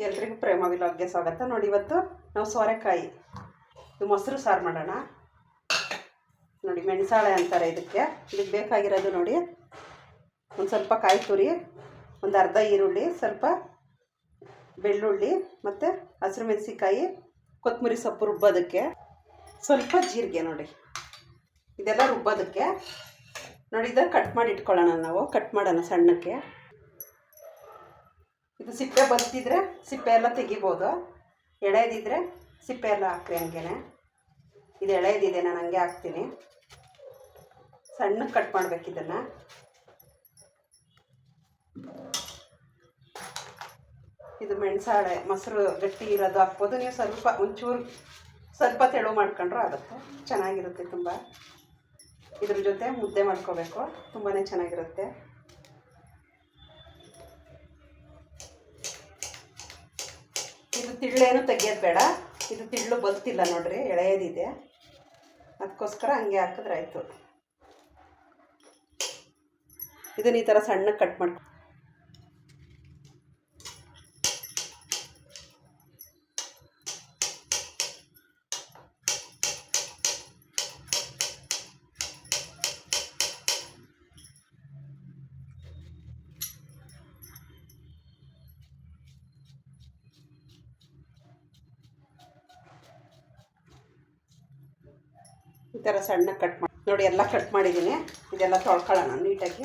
ಎಲ್ರಿಗೂ ಪ್ರೇಮ ವಿಲಾಗ್ಗೆ ಸ್ವಾಗತ. ನೋಡಿ, ಇವತ್ತು ನಾವು ಸೋರೆಕಾಯಿ ಇದು ಮೊಸರು ಸಾರು ಮಾಡೋಣ. ನೋಡಿ, ಮೆಣಸಾಳೆ ಅಂತಾರೆ ಇದಕ್ಕೆ ಬೇಕಾಗಿರೋದು ನೋಡಿ, ಒಂದು ಸ್ವಲ್ಪ ಕಾಯಿ ತುರಿ, ಒಂದು ಅರ್ಧ ಈರುಳ್ಳಿ, ಸ್ವಲ್ಪ ಬೆಳ್ಳುಳ್ಳಿ ಮತ್ತು ಹಸಿರು ಮೆಣಸಿಕಾಯಿ, ಕೊತ್ತಂಬರಿ ಸೊಪ್ಪು ರುಬ್ಬೋದಕ್ಕೆ, ಸ್ವಲ್ಪ ಜೀರಿಗೆ. ನೋಡಿ, ಇದೆಲ್ಲ ರುಬ್ಬೋದಕ್ಕೆ. ನೋಡಿ, ಇದನ್ನು ಕಟ್ ಮಾಡಿ ಇಟ್ಕೊಳ್ಳೋಣ. ನಾವು ಕಟ್ ಮಾಡೋಣ ಸಣ್ಣಕ್ಕೆ. ಇದು ಸಿಪ್ಪೆ ಬತ್ತಿದ್ರೆ ಸಿಪ್ಪೆ ಎಲ್ಲ ತೆಗಿಬೋದು, ಎಳೆದಿದ್ರೆ ಸಿಪ್ಪೆ ಎಲ್ಲ ಹಾಕ್ರಿ ಹಂಗೇನೆ. ಇದು ಎಳೆದಿದೆ, ನಾನು ಹಂಗೆ ಹಾಕ್ತೀನಿ. ಸಣ್ಣಕ್ಕೆ ಕಟ್ ಮಾಡ್ಬೇಕು ಇದನ್ನು. ಇದು ಮೆಣಸಾಳೆ ಮೊಸರು ಗಟ್ಟಿ ಇರೋದು ಹಾಕ್ಬೋದು. ನೀವು ಸ್ವಲ್ಪ ತೆಳು ಮಾಡ್ಕೊಂಡ್ರೂ ಆಗುತ್ತೆ, ಚೆನ್ನಾಗಿರುತ್ತೆ ತುಂಬ. ಇದ್ರ ಜೊತೆ ಮುದ್ದೆ ಮಾಡ್ಕೋಬೇಕು, ತುಂಬಾ ಚೆನ್ನಾಗಿರುತ್ತೆ. ಇದು ತಿಳ್ಳೇನು ತೆಗಿಯೋದು ಬೇಡ, ಇದು ತಿಳ್ಳು ಬಲ್ತಿಲ್ಲ ನೋಡ್ರಿ, ಎಳೆಯದಿದೆ, ಅದಕ್ಕೋಸ್ಕರ ಹಂಗೆ ಹಾಕಿದ್ರೆ ಆಯಿತು. ಇದನ್ನ ಈ ಥರ ಸಣ್ಣಕ್ಕೆ ಕಟ್ ಮಾಡ್ಕೊ. ಈ ಥರ ಸಣ್ಣ ಕಟ್ ಮಾಡಿ ನೋಡಿ, ಎಲ್ಲ ಕಟ್ ಮಾಡಿದ್ದೀನಿ. ಇದೆಲ್ಲ ತೊಳ್ಕೊಳ್ಳೋಣ ನೀಟಾಗಿ.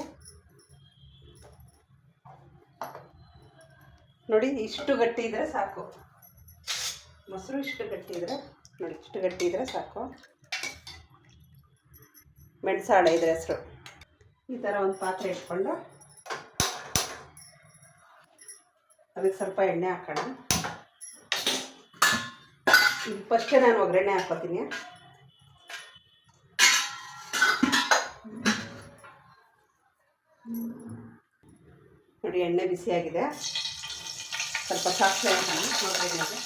ನೋಡಿ, ಇಷ್ಟು ಗಟ್ಟಿ ಇದ್ದರೆ ಸಾಕು ಮೊಸರು. ಇಷ್ಟು ಗಟ್ಟಿ ಇದ್ದರೆ ನೋಡಿ, ಇಷ್ಟು ಗಟ್ಟಿ ಇದ್ದರೆ ಸಾಕು. ಮೆಣಸಾಳೆ ಇದ್ರ ಹೆಸರು. ಈ ಥರ ಒಂದು ಪಾತ್ರೆ ಇಟ್ಕೊಂಡು ಅದಕ್ಕೆ ಸ್ವಲ್ಪ ಎಣ್ಣೆ ಹಾಕೋಣ. ಫಸ್ಟೇ ನಾನು ಒಗ್ಗರಣೆ ಹಾಕ್ಕೋತೀನಿ. ನೋಡಿ, ಎಣ್ಣೆ ಬಿಸಿಯಾಗಿದೆ. ಸ್ವಲ್ಪ ಸಾಸಿವೆ ಹಾಕೋಣ ಒಗ್ಗರಣೆಗೆ.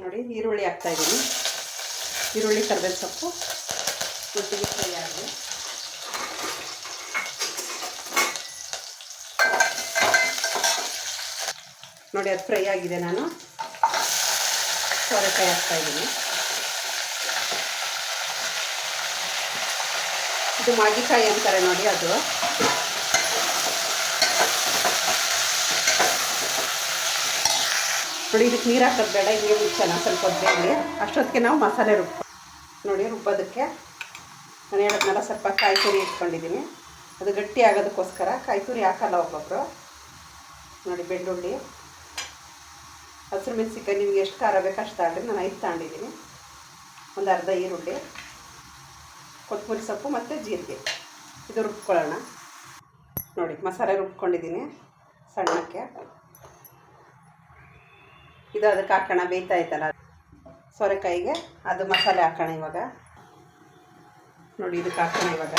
ನೋಡಿ, ಈರುಳ್ಳಿ ಹಾಕ್ತಾಯಿದ್ದೀನಿ. ಈರುಳ್ಳಿ ಕರಿಬೇವು ಸೊಪ್ಪು ಒಟ್ಟಿಗೆ ಫ್ರೈ ಆಗಿದೆ. ನೋಡಿ, ಅದು ಫ್ರೈ ಆಗಿದೆ. ನಾನು ಸೋರೆಕಾಯಿ ಹಾಕ್ತಾಯಿದ್ದೀನಿ. ಇದು ಮಾಗಿಕಾಯಿ ಅಂತಾರೆ ನೋಡಿ, ಅದು. ನೋಡಿ, ಇದಕ್ಕೆ ನೀರು ಹಾಕೋದು ಬೇಡ, ಹಿಂಗೆ ಮುಚ್ಚೋಣ ಸ್ವಲ್ಪ ಹೊತ್ತಲ್ಲಿ. ಅಷ್ಟೊತ್ತಿಗೆ ನಾವು ಮಸಾಲೆ ನೋಡಿ, ರುಬ್ಬೋದಕ್ಕೆ ನಾನು ಹೇಳೋದ್ನೆಲ್ಲ ಸ್ವಲ್ಪ ಕಾಯಿ ತುರಿ ಇಟ್ಕೊಂಡಿದ್ದೀನಿ. ಅದು ಗಟ್ಟಿ ಆಗೋದಕ್ಕೋಸ್ಕರ ಕಾಯಿ ತುರಿ ಹಾಕಲ್ಲ ಒಬ್ಬೊಬ್ಬರು. ನೋಡಿ, ಬೆಳ್ಳುಳ್ಳಿ, ಹಸಿರು ಮೆಣಸಿಕಾಯಿ, ನಿಮಗೆ ಎಷ್ಟು ಖಾರ ಬೇಕು ಅಷ್ಟು ತಗೊಳ್ರಿ. ನಾನು 5 ತಗೊಂಡಿದ್ದೀನಿ. ಒಂದು ಅರ್ಧ ಈರುಳ್ಳಿ, ಕೊತ್ತಂಬರಿ ಸೊಪ್ಪು ಮತ್ತು ಜೀರಿಗೆ. ಇದು ರುಬ್ಕೊಳ್ಳೋಣ. ನೋಡಿ, ಮಸಾಲೆ ರುಬ್ಕೊಂಡಿದ್ದೀನಿ ಸಣ್ಣಕ್ಕೆ. ಇದು ಅದಕ್ಕೆ ಹಾಕೋಣ, ಬೇಯ್ತಾ ಇತ್ತಲ್ಲ ಸೋರೆಕಾಯಿಗೆ, ಅದು ಮಸಾಲೆ ಹಾಕೋಣ ಇವಾಗ. ನೋಡಿ, ಇದಕ್ಕೆ ಹಾಕೋಣ ಇವಾಗ.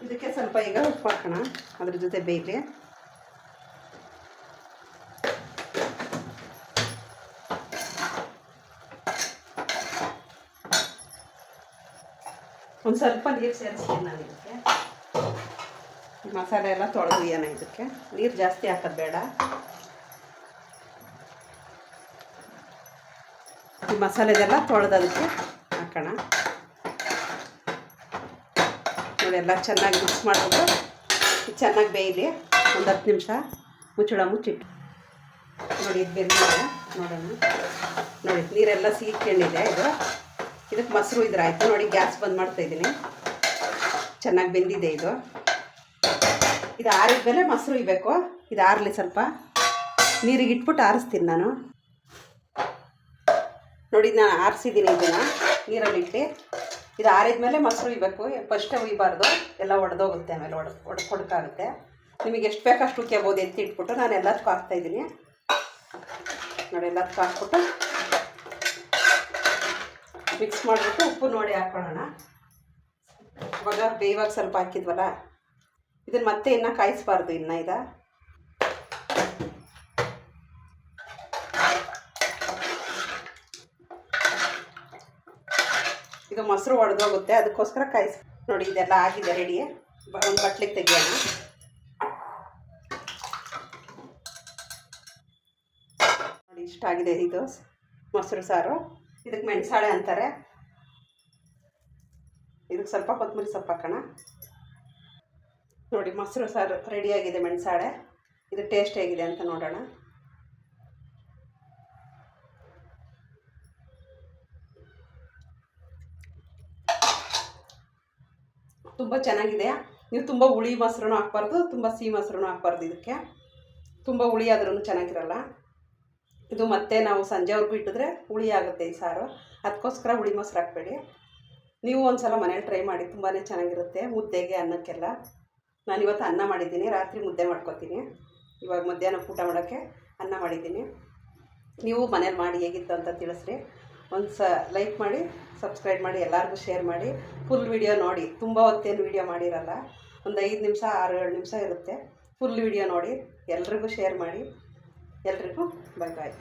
ಇದಕ್ಕೆ ಸ್ವಲ್ಪ ಈಗ ಉಪ್ಪು ಹಾಕೋಣ, ಅದ್ರ ಜೊತೆ ಬೇಯಲಿ. ಒಂದು ಸ್ವಲ್ಪ ನೀರು ಸೇರಿಸ್ತೀನಿ ನಾನು ಇದಕ್ಕೆ. ಮಸಾಲೆ ಎಲ್ಲ ತೊಳೆದು ಏನೋ ಇದಕ್ಕೆ ನೀರು ಜಾಸ್ತಿ ಹಾಕೋದು ಬೇಡ. ಈ ಮಸಾಲೆದೆಲ್ಲ ತೊಳೆದು ಅದಕ್ಕೆ ಹಾಕೋಣ. ನೋಡಿ, ಎಲ್ಲ ಚೆನ್ನಾಗಿ ಮಿಕ್ಸ್ ಮಾಡಿಬಿಟ್ಟು ಚೆನ್ನಾಗಿ ಬೇಯಲಿ. ಒಂದು 10 ನಿಮಿಷ ಮುಚ್ಚಿಟ್ಟು. ನೋಡಿ, ಇದು ಬೆಂದಿದೆ ನೋಡೋಣ. ನೋಡಿ, ನೀರೆಲ್ಲ ಸೀದ್ಕೊಂಡಿದೆ. ಇದಕ್ಕೆ ಮೊಸರು ಇದ್ರೆ ಆಯಿತು. ನೋಡಿ, ಗ್ಯಾಸ್ ಬಂದ್ ಮಾಡ್ತಾಯಿದ್ದೀನಿ. ಚೆನ್ನಾಗಿ ಬೆಂದಿದೆ ಇದು. ಆರಿದ ಮೇಲೆ ಮೊಸರು ಇರಬೇಕು. ಇದು ಆರಲಿ, ಸ್ವಲ್ಪ ನೀರಿಗೆ ಇಟ್ಬಿಟ್ಟು ಆರಿಸ್ತೀನಿ ನಾನು. ನೋಡಿ, ನಾನು ಆರಿಸಿದ್ದೀನಿ ಇದನ್ನು ನೀರಲ್ಲಿ ಇಟ್ಟು. ಇದು ಆರಿದ ಮೇಲೆ ಮೊಸರು ಇರಬೇಕು. ಫಸ್ಟೇ ಉಯ್ಬಾರ್ದು, ಎಲ್ಲ ಒಡೆದೋಗುತ್ತೆ, ಆಮೇಲೆ ಹೊಡ್ಕಾಗುತ್ತೆ. ನಿಮಗೆ ಎಷ್ಟು ಬೇಕು ಅಷ್ಟು ಉಕ್ಕೋಬೋದು. ಎತ್ತಿ ಇಟ್ಬಿಟ್ಟು ನಾನು ಎಲ್ಲದಕ್ಕೂ ಹಾಕ್ತಾಯಿದ್ದೀನಿ. ನೋಡಿ, ಎಲ್ಲದಕ್ಕೂ ಹಾಕ್ಬಿಟ್ಟು ಮಿಕ್ಸ್ ಮಾಡಿಬಿಟ್ಟು ಉಪ್ಪು ನೋಡಿ ಹಾಕ್ಕೊಳ್ಳೋಣ. ಇವಾಗ ಬೇಯುವಾಗ ಸ್ವಲ್ಪ ಹಾಕಿದ್ವಲ್ಲ, ಇದನ್ನು ಮತ್ತೆ ಇನ್ನೂ ಕಾಯಿಸಬಾರ್ದು. ಇದು ಮೊಸರು ಒಡೆದೋಗುತ್ತೆ, ಅದಕ್ಕೋಸ್ಕರ ಕಾಯಿಸಿ. ನೋಡಿ ಇದೆಲ್ಲ ಆಗಿದೆ ರೆಡಿ. ಒಂದು ಬಟ್ಲಿಗೆ ತೆಗಿಯೋಣ. ನೋಡಿ ಇಷ್ಟ ಆಗಿದೆ ಇದು ಮೊಸರು ಸಾರು. ಇದಕ್ಕೆ ಮೆಣಸಾಳೆ ಅಂತಾರೆ. ಇದಕ್ಕೆ ಸ್ವಲ್ಪ ಕೊತ್ತಂಬರಿ ಸೊಪ್ಪು ಹಾಕೋಣ. ನೋಡಿ ಮೊಸರು ಸಾರು ರೆಡಿಯಾಗಿದೆ. ಮೆಣಸಾಳೆ ಇದು ಟೇಸ್ಟ್ ಹೇಗಿದೆ ಅಂತ ನೋಡೋಣ. ತುಂಬ ಚೆನ್ನಾಗಿದೆ. ನೀವು ತುಂಬ ಹುಳಿ ಮೊಸರು ಹಾಕ್ಬಾರ್ದು, ತುಂಬ ಸಿಹಿ ಮೊಸರು ಹಾಕ್ಬಾರ್ದು. ಇದಕ್ಕೆ ತುಂಬ ಹುಳಿ ಆದ್ರೂ ಚೆನ್ನಾಗಿರಲ್ಲ. ಇದು ಮತ್ತೆ ನಾವು ಸಂಜೆವರೆಗೂ ಇಟ್ಟಿದ್ರೆ ಹುಳಿ ಆಗುತ್ತೆ ಈ ಸಾರು. ಅದಕ್ಕೋಸ್ಕರ ಹುಳಿ ಮೊಸರು ಹಾಕಬೇಡಿ. ನೀವು ಒಂದು ಸಲ ಮನೇಲಿ ಟ್ರೈ ಮಾಡಿ, ತುಂಬಾ ಚೆನ್ನಾಗಿರುತ್ತೆ ಮುದ್ದೆಗೆ, ಅನ್ನಕ್ಕೆಲ್ಲ. ನಾನಿವತ್ತು ಅನ್ನ ಮಾಡಿದ್ದೀನಿ, ರಾತ್ರಿ ಮುದ್ದೆ ಮಾಡ್ಕೊತೀನಿ. ಇವಾಗ ಮಧ್ಯಾಹ್ನ ಊಟ ಮಾಡೋಕ್ಕೆ ಅನ್ನ ಮಾಡಿದ್ದೀನಿ. ನೀವು ಮನೇಲಿ ಮಾಡಿ ಹೇಗಿತ್ತು ಅಂತ ತಿಳಿಸ್ರಿ. ಒಂದು ಲೈಕ್ ಮಾಡಿ, ಸಬ್ಸ್ಕ್ರೈಬ್ ಮಾಡಿ, ಎಲ್ಲರಿಗೂ ಶೇರ್ ಮಾಡಿ. ಫುಲ್ ವಿಡಿಯೋ ನೋಡಿ. ತುಂಬ ಹೊತ್ತೇನು ವಿಡಿಯೋ ಮಾಡಿರಲ್ಲ, ಒಂದು 5 ನಿಮಿಷ 6-7 ನಿಮಿಷ ಇರುತ್ತೆ. ಫುಲ್ ವಿಡಿಯೋ ನೋಡಿ, ಎಲ್ರಿಗೂ ಶೇರ್ ಮಾಡಿ. ಎಲ್ರಿಗೂ ಬಾಯ್ ಬಾಯ್.